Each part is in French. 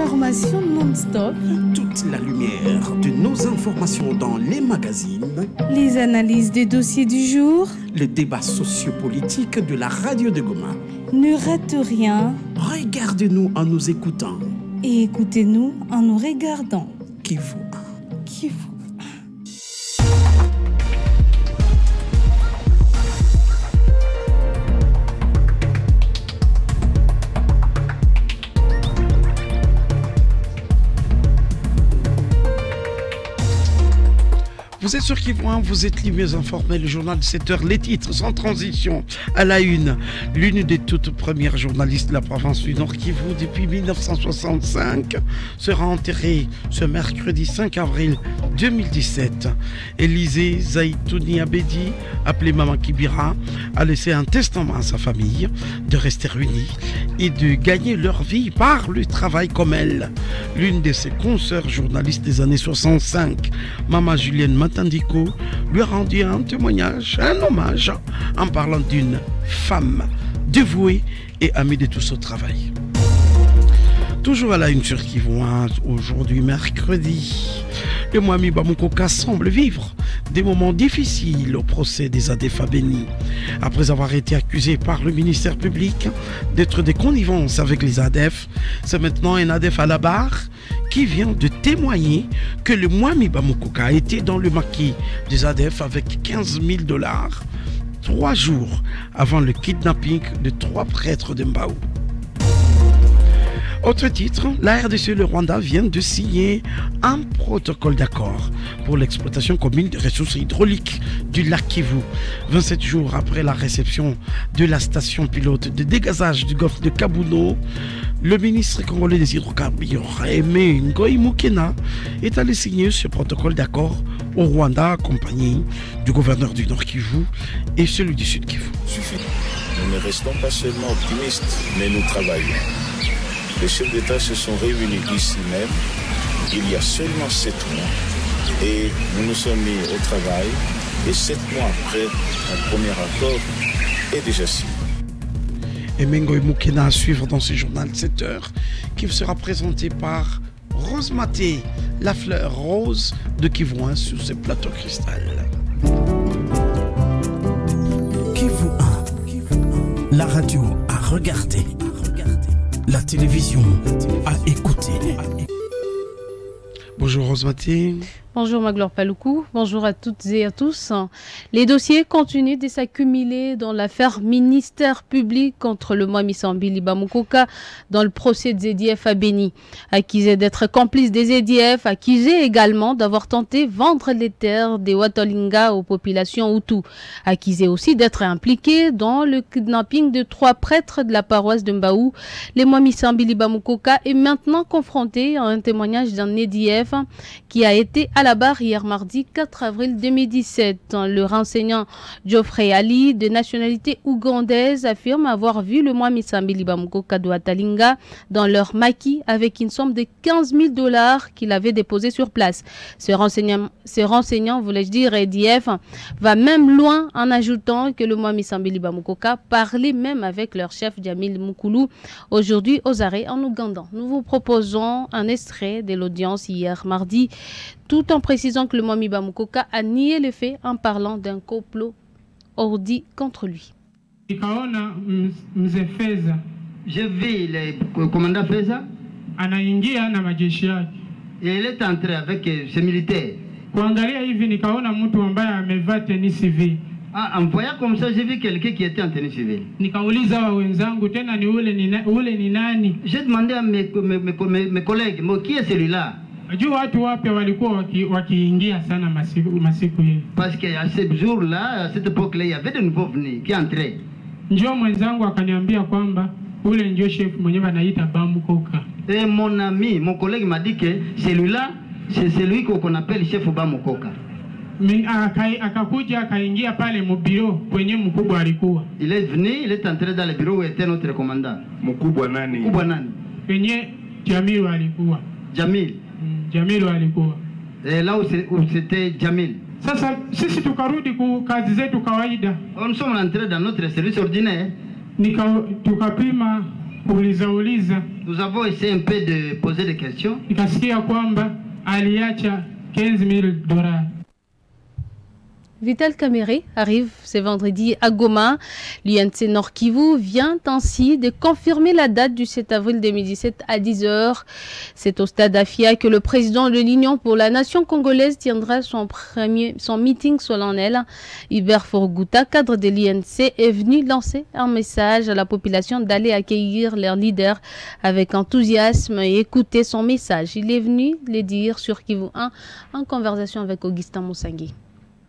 L'information non-stop. Toute la lumière de nos informations dans les magazines. Les analyses des dossiers du jour. Le débat sociopolitique de la radio de Goma. Ne rate rien. Regardez-nous en nous écoutant. Et écoutez-nous en nous regardant. Kivu 1. Kivu 1. Vous êtes sur Kivu 1, vous êtes les mieux informés, le journal de 7 heures, les titres sans transition. À la une, l'une des toutes premières journalistes de la province du Nord Kivu depuis 1965 sera enterrée ce mercredi 5 avril 2017. Élisée Zaitouni Abedi, appelée Maman Kibira, a laissé un testament à sa famille de rester unis et de gagner leur vie par le travail comme elle. L'une de ses consoeurs journalistes des années 65, Maman Julienne Matandiko, lui a rendu un témoignage, un hommage, en parlant d'une femme dévouée et amie de tous au travail. Toujours à la une sur Kivu 1, aujourd'hui mercredi, le Mwami Bamukoka semble vivre des moments difficiles au procès des ADF à Béni. Après avoir été accusé par le ministère public d'être des connivences avec les ADF, c'est maintenant un ADF à la barre qui vient de témoigner que le Mwami Bamukoka a été dans le maquis des ADF avec 15 000 $, 3 jours avant le kidnapping de 3 prêtres de Mbao. Autre titre, la RDC et le Rwanda viennent de signer un protocole d'accord pour l'exploitation commune des ressources hydrauliques du lac Kivu. 27 jours après la réception de la station pilote de dégazage du golfe de Kabuno, le ministre congolais des hydrocarbures, Aimé Ngoï Moukena, est allé signer ce protocole d'accord au Rwanda, accompagné du gouverneur du Nord Kivu et celui du Sud Kivu. Nous ne restons pas seulement optimistes, mais nous travaillons. Les chefs d'État se sont réunis ici même, il y a seulement 7 mois, et nous nous sommes mis au travail, et 7 mois après, un premier accord est déjà signé. Et Mengoï Moukena à suivre dans ce journal 7 heures, qui sera présenté par Rose Maté, la fleur rose de Kivu 1 sur ce plateau cristal. Kivu 1, la radio à regarder. La télévision à écouter. Bonjour Rose Maté. Bonjour Magloire Paloukou, bonjour à toutes et à tous. Les dossiers continuent de s'accumuler dans l'affaire ministère public contre le Mwami Sambili Bamukoka dans le procès des ZDF à Béni. Accusé d'être complice des ZDF, accusé également d'avoir tenté de vendre les terres des Watolinga aux populations Hutu. Accusé aussi d'être impliqué dans le kidnapping de 3 prêtres de la paroisse de Mbao. Le Mwami Sambili Bamukoka est maintenant confronté à un témoignage d'un ZDF qui a été à la barre hier mardi 4 avril 2017. Le renseignant Geoffrey Ali, de nationalité ougandaise, affirme avoir vu le Mwami Sambili Bamukoka de Watalinga dans leur maquis avec une somme de 15 000 $ qu'il avait déposé sur place. Ce renseignant, voulais-je dire, EDF, va même loin en ajoutant que le Mwami Sambili Bamukoka parlait même avec leur chef Jamil Mukulu aujourd'hui aux arrêts en Ouganda. Nous vous proposons un extrait de l'audience hier mardi, tout en précisant que le Mwami Bamukoka a nié le fait en parlant d'un complot ordi contre lui. J'ai vu le commandant Feza. Et il est entré avec ses militaires. En voyant comme ça, j'ai vu quelqu'un qui était en tenue civile. J'ai demandé à mes collègues, mais qui est celui-là? Parce qu'à ce jour-là, à cette époque-là, il y avait de nouveaux venus qui entraient. Et mon ami, mon collègue m'a dit que celui-là, c'est celui qu'on appelle chef Bamukoka. Il est venu, il est entré dans le bureau où était notre commandant. Mukubwa nani? Jamil. Jamil alikuwa. Là où c'était Jamil. Sasa sisi tukarudi ku kazi zetu kawaida. Nous sommes rentrés dans notre service ordinaire. Tukapima kuuliza. Nous avons essayé un peu de poser des questions. Nikasikia kwamba aliacha $15,000. Vital Kamerhe arrive ce vendredi à Goma. L'UNC Nord Kivu vient ainsi de confirmer la date du 7 avril 2017 à 10h. C'est au stade Afia que le président de l'Union pour la nation congolaise tiendra son meeting solennel. Hubert Forguta, cadre de l'UNC, est venu lancer un message à la population d'aller accueillir leur leader avec enthousiasme et écouter son message. Il est venu le dire sur Kivu 1 en conversation avec Augustin Moussangui.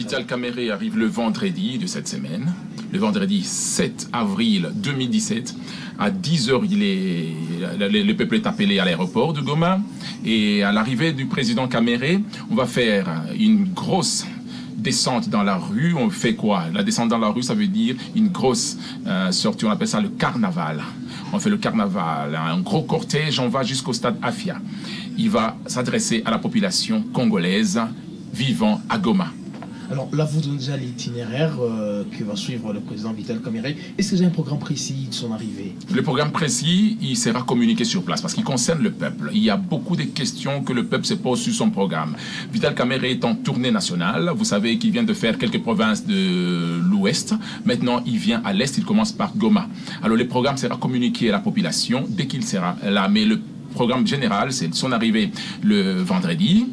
Vital Kamerhe arrive le vendredi de cette semaine, le vendredi 7 avril 2017. À 10h, le peuple est appelé à l'aéroport de Goma. Et à l'arrivée du président Kamerhe, on va faire une grosse descente dans la rue. On fait quoi? La descente dans la rue, ça veut dire une grosse sortie, on appelle ça le carnaval. On fait le carnaval, un gros cortège, on va jusqu'au stade Afia. Il va s'adresser à la population congolaise vivant à Goma. Alors là, vous donnez déjà l'itinéraire que va suivre le président Vital Kamerhe. Est-ce que vous avez un programme précis de son arrivée? Le programme précis, il sera communiqué sur place parce qu'il concerne le peuple. Il y a beaucoup de questions que le peuple se pose sur son programme. Vital Kamerhe est en tournée nationale. Vous savez qu'il vient de faire quelques provinces de l'Ouest. Maintenant, il vient à l'Est. Il commence par Goma. Alors, le programme sera communiqué à la population dès qu'il sera là. Mais le programme général, c'est son arrivée le vendredi.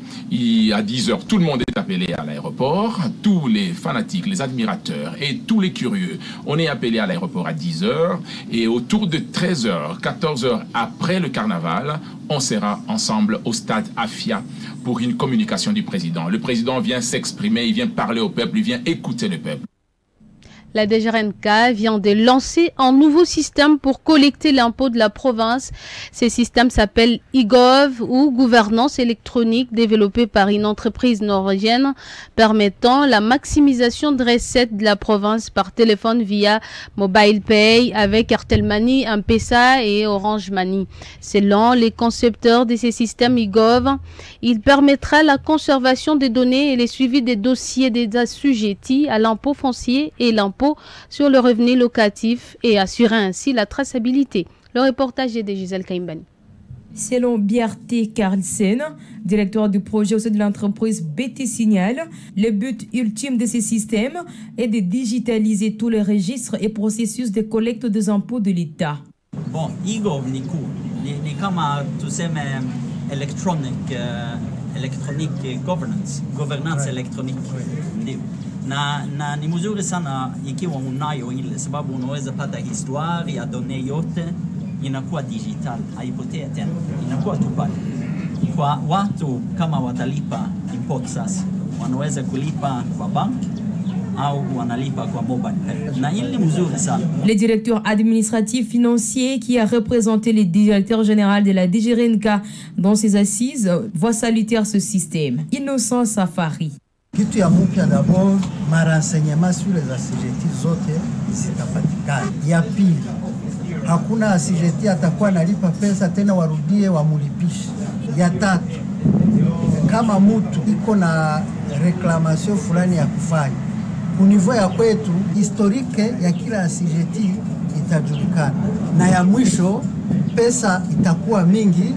À 10h, tout le monde est appelé à l'aéroport. Tous les fanatiques, les admirateurs et tous les curieux, on est appelé à l'aéroport à 10h. Et autour de 13h, 14h après le carnaval, on sera ensemble au stade Afia pour une communication du président. Le président vient s'exprimer, il vient parler au peuple, il vient écouter le peuple. La DGRNK vient de lancer un nouveau système pour collecter l'impôt de la province. Ce système s'appelle IGOV ou gouvernance électronique développé par une entreprise norvégienne permettant la maximisation de recettes de la province par téléphone via Mobile Pay avec Airtel Money, M-Pesa et Orange Money. Selon les concepteurs de ces systèmes IGOV, il permettra la conservation des données et le suivi des dossiers des assujettis à l'impôt foncier et l'impôt sur le revenu locatif et assurer ainsi la traçabilité. Le reportage est de Gisèle Kaimbani. Selon Bjarte Carlsen, directeur du projet au sein de l'entreprise BT Signal, le but ultime de ce système est de digitaliser tous les registres et processus de collecte des impôts de l'État. Bon, IGOV ni kama tuseme electronic governance electronic ndio. Na ni mzuri sana ikiwa unayo ile, sababu unaweza pata historia ya done yote inakuwa digital, haipotea tena, inakuwa tu pale. Kwa watu kama watalipa import sasa, wanaweza kulipa kwa bank au wanalipa kwa mobile pay. Na ile mzuri sana. Le directeur administratif financier qui a représenté le directeur général de la DGRNK dans ses assises voit salutaire ce système. Innocent Safari. Kitu ya mpya d'abord, marenseignement sur les assujettis zote zitapatikana. Ya pili, hakuna assujetti atakuwa nalipa pesa tena warudie wamulipishe. Ya tatu, kama mtu iko na reclamation fulani ya kufanya, kunivyo ya kwetu historique ya kila assujetti itajulikana. Na ya mwisho, pesa itakuwa mingi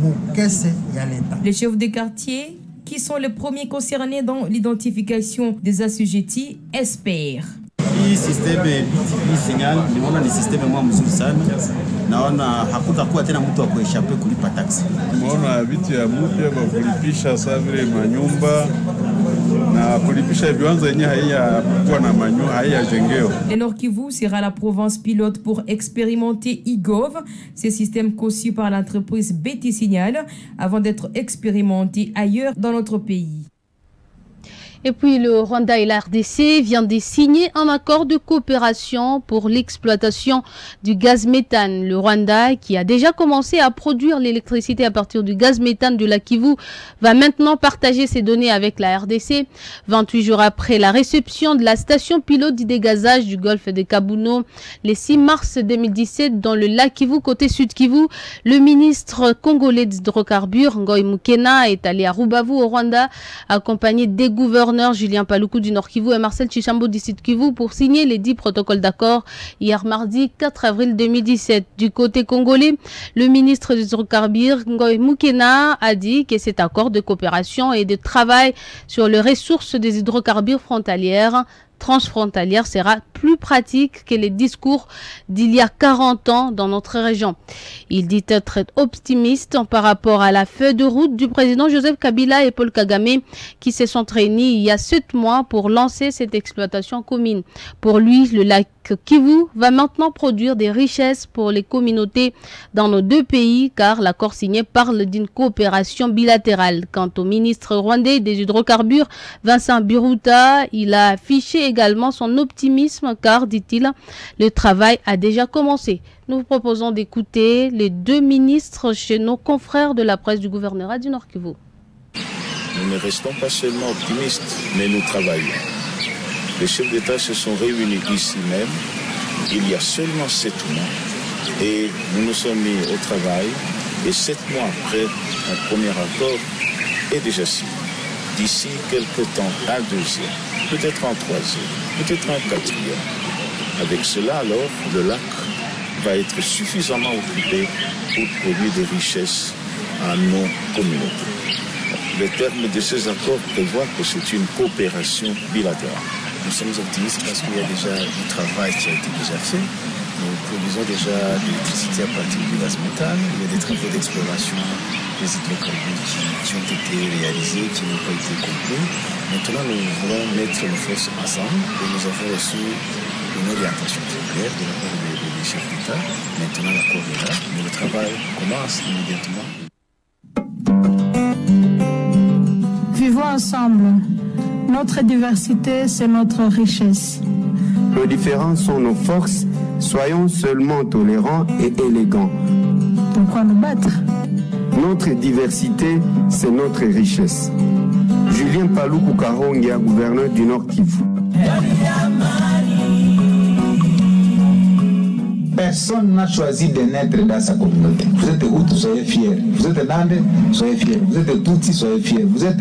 mukese ya leta. Les chefs de quartier qui sont les premiers concernés dans l'identification des assujettis, espèrent. Hii system hii signal nimeona ni system mwa mzuri sana. Naona hakutakuwa tena mtu wa kueshape kulipa tax. Tumeona vitu ya mpya kwa kulipisha savile manyumba na kulipisha viwanza yenye haiyakuwa na manyumba haiyajengeo. Le Nord Kivu sera la province pilote pour expérimenter IGOV, ce système conçu par l'entreprise BT Signal avant d'être expérimenté ailleurs dans notre pays. Et puis le Rwanda et la RDC viennent de signer un accord de coopération pour l'exploitation du gaz méthane. Le Rwanda, qui a déjà commencé à produire l'électricité à partir du gaz méthane du lac Kivu, va maintenant partager ses données avec la RDC. 28 jours après la réception de la station pilote du dégazage du golfe de Kabuno, le 6 mars 2017, dans le lac Kivu, côté sud Kivu, le ministre congolais d'hydrocarbures, Ngoy Mukena, est allé à Rubavu au Rwanda, accompagné des gouverneurs gouverneurs Julien Paluku du Nord Kivu et Marcel Tchishambo du Sud Kivu pour signer les 10 protocoles d'accord hier mardi 4 avril 2017. Du côté congolais, le ministre des hydrocarbures Ngoy Mukena a dit que cet accord de coopération et de travail sur les ressources des hydrocarbures transfrontalière sera plus pratique que les discours d'il y a 40 ans dans notre région. Il dit être optimiste par rapport à la feuille de route du président Joseph Kabila et Paul Kagame qui se sont réunis il y a 7 mois pour lancer cette exploitation commune. Pour lui, le lac Kivu va maintenant produire des richesses pour les communautés dans nos deux pays car l'accord signé parle d'une coopération bilatérale. Quant au ministre rwandais des hydrocarbures, Vincent Biruta, il a affiché également son optimisme car, dit-il, le travail a déjà commencé. Nous vous proposons d'écouter les deux ministres chez nos confrères de la presse du gouvernorat du Nord Kivu. Nous ne restons pas seulement optimistes, mais nous travaillons. Les chefs d'État se sont réunis ici même, il y a seulement 7 mois, et nous nous sommes mis au travail, et 7 mois après, un premier accord est déjà signé. D'ici quelques temps, un deuxième, peut-être un troisième, peut-être un quatrième. Avec cela, alors, le lac va être suffisamment occupé pour produire des richesses à nos communautés. Les termes de ces accords prévoient que c'est une coopération bilatérale. Nous sommes optimistes parce qu'il y a déjà du travail qui a été déjà fait. Nous produisons déjà de l'électricité à partir du gaz méthane. Il y a des travaux d'exploration des hydrocarbures qui ont été réalisés, qui n'ont pas été conclus. Maintenant, nous voulons mettre nos forces ensemble et nous avons reçu une orientation très claire de la part des chefs d'État. Maintenant, l'accord est là, mais le travail commence immédiatement. Vivons ensemble. Notre diversité, c'est notre richesse. Nos différences sont nos forces. Soyons seulement tolérants et élégants. Pourquoi nous battre? Notre diversité, c'est notre richesse. Julien Paluku Karongia, gouverneur du Nord Kivu. Personne n'a choisi de naître dans sa communauté. Vous êtes Hutu, soyez fiers. Vous êtes Nande, soyez fiers. Vous êtes Tutsi, soyez fiers. Vous êtes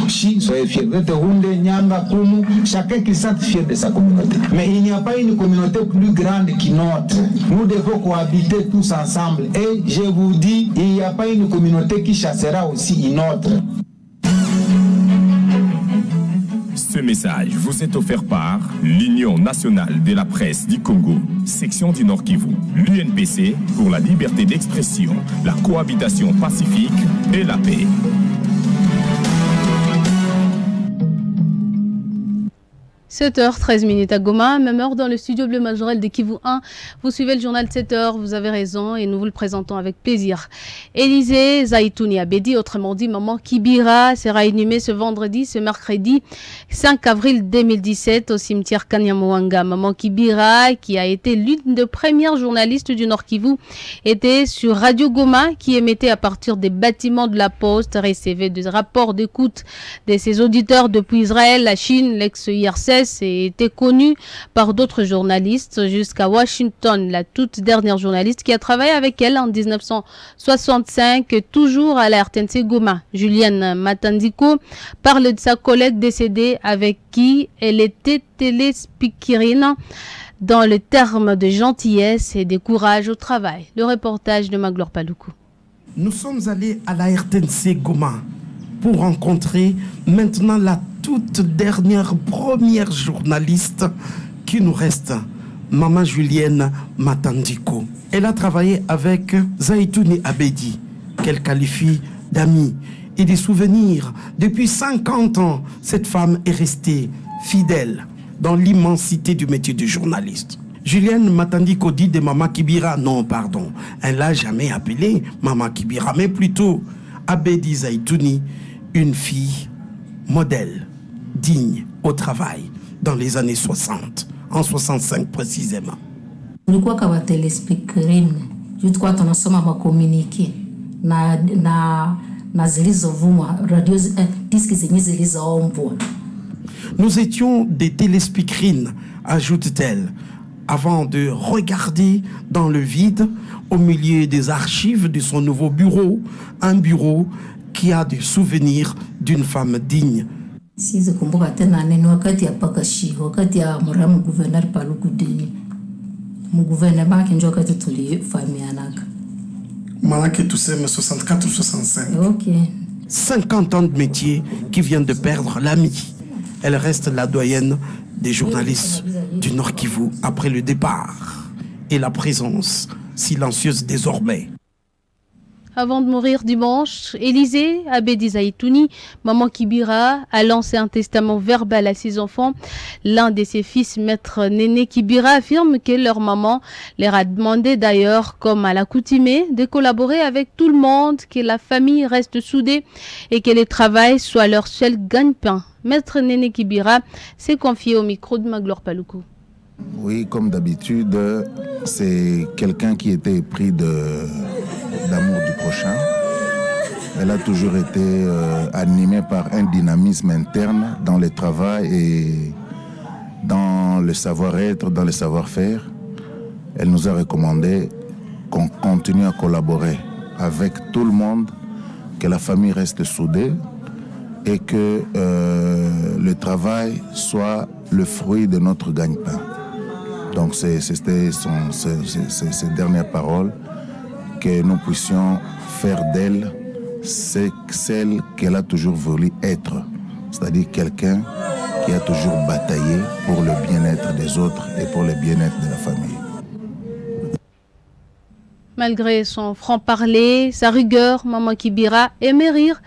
Chi, soyez fiers. Vous êtes Hunde, Nyanga, Kumu. Chacun qui sent fier de sa communauté. Mais il n'y a pas une communauté plus grande qu'une autre. Nous devons cohabiter tous ensemble. Et je vous dis, il n'y a pas une communauté qui chassera aussi une autre. Ce message vous est offert par l'Union nationale de la presse du Congo, section du Nord Kivu, l'UNPC pour la liberté d'expression, la cohabitation pacifique et la paix. « 7h13 à Goma, même heure dans le studio bleu majorel de Kivu 1. Vous suivez le journal de 7h, vous avez raison et nous vous le présentons avec plaisir. Élisée Zaitouni Abedi, autrement dit Maman Kibira, sera inhumée ce mercredi 5 avril 2017 au cimetière Kanyamouanga. Maman Kibira, qui a été l'une des premières journalistes du Nord Kivu, était sur Radio Goma qui émettait à partir des bâtiments de la Poste, recevait des rapports d'écoute de ses auditeurs depuis Israël, la Chine, l'ex-IRC, et était connue par d'autres journalistes jusqu'à Washington, la toute dernière journaliste qui a travaillé avec elle en 1965, toujours à la RTNC Goma. Julienne Matandiko parle de sa collègue décédée avec qui elle était téléspeakerine dans le terme de gentillesse et de courage au travail. Le reportage de Magloire Paluku. Nous sommes allés à la RTNC Goma pour rencontrer maintenant la toute dernière première journaliste qui nous reste, Maman Julienne Matandiko. Elle a travaillé avec Zaitouni Abedi, qu'elle qualifie d'amie et des souvenirs. Depuis 50 ans, cette femme est restée fidèle dans l'immensité du métier de journaliste. Julienne Matandiko dit de Maman Kibira, non pardon, elle l'a jamais appelée Maman Kibira, mais plutôt Abedi Zaitouni, une fille modèle, digne au travail dans les années 60, en 65 précisément. Nilikuwa kama telespeakerine, tulikuwa tunasoma makomunike na zilizovuma radio diski zenye zilizoombwa. Nous étions des téléspeakerines, ajoute-t-elle, avant de regarder dans le vide au milieu des archives de son nouveau bureau, un bureau qui a des souvenirs d'une femme digne Sizikumbuka tena ni wakati ya Pakashi, wakati ya Muramu Gouverneur Paluku Deni. Mugouvernement kinjo wakati tulifahamianaka. Malaki tuseme 64 ou 65. Ok. 50 ans de métier qui vient de perdre l'ami. Elle reste la doyenne des journalistes du Nord Kivu après le départ et la présence silencieuse désormais. Avant de mourir dimanche, Élisée Abedi Zaitouni, maman Kibira, a lancé un testament verbal à ses enfants. L'un de ses fils, maître Néné Kibira, affirme que leur maman leur a demandé d'ailleurs, comme à l'accoutumée, de collaborer avec tout le monde, que la famille reste soudée et que le travail soit leur seul gagne-pain. Maître Néné Kibira s'est confié au micro de Magloire Paluku. Oui, comme d'habitude, c'est quelqu'un qui était pris d'amour du prochain. Elle a toujours été animée par un dynamisme interne dans le travail et dans le savoir-être, dans le savoir-faire. Elle nous a recommandé qu'on continue à collaborer avec tout le monde, que la famille reste soudée et que le travail soit le fruit de notre gagne-pain. Donc c'était ces dernières paroles, que nous puissions faire d'elle celle qu'elle a toujours voulu être, c'est-à-dire quelqu'un qui a toujours bataillé pour le bien-être des autres et pour le bien-être de la famille. Malgré son franc-parler, sa rigueur, Maman Kibira aimait rire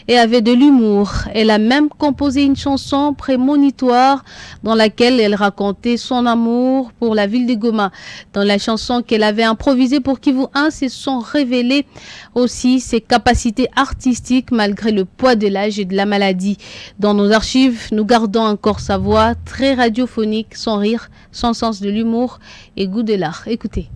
et avait de l'humour. Elle a même composé une chanson prémonitoire dans laquelle elle racontait son amour pour la ville de Goma. Dans la chanson qu'elle avait improvisée pour Kivu 1, se sont révélées aussi ses capacités artistiques malgré le poids de l'âge et de la maladie. Dans nos archives, nous gardons encore sa voix très radiophonique, son rire, son sens de l'humour et goût de l'art. Écoutez.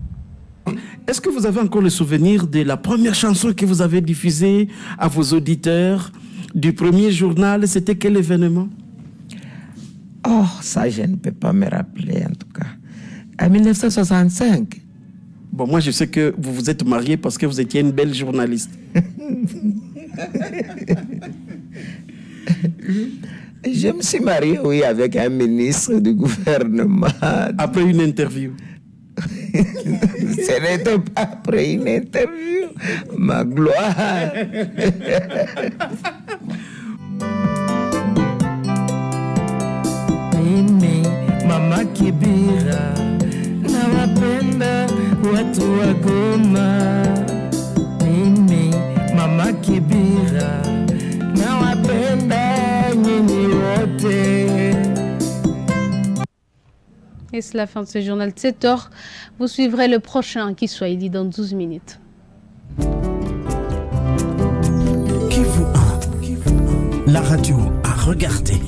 Est-ce que vous avez encore le souvenir de la première chanson que vous avez diffusée à vos auditeurs du premier journal? C'était quel événement? Oh, ça, je ne peux pas me rappeler en tout cas. En 1965. Bon, moi, je sais que vous vous êtes marié parce que vous étiez une belle journaliste. Je me suis marié, oui, avec un ministre du gouvernement. Après une interview. Ce n'était pas après une interview, ma gloire. Mimi Mama Kibira nawapenda watu wa Goma. Mimi Mama Kibira nawapenda nyinyi wote. Et c'est la fin de ce journal de 7h. Vous suivrez le prochain qui soit dit dans 12 minutes. Kivu 1, la radio à regarder.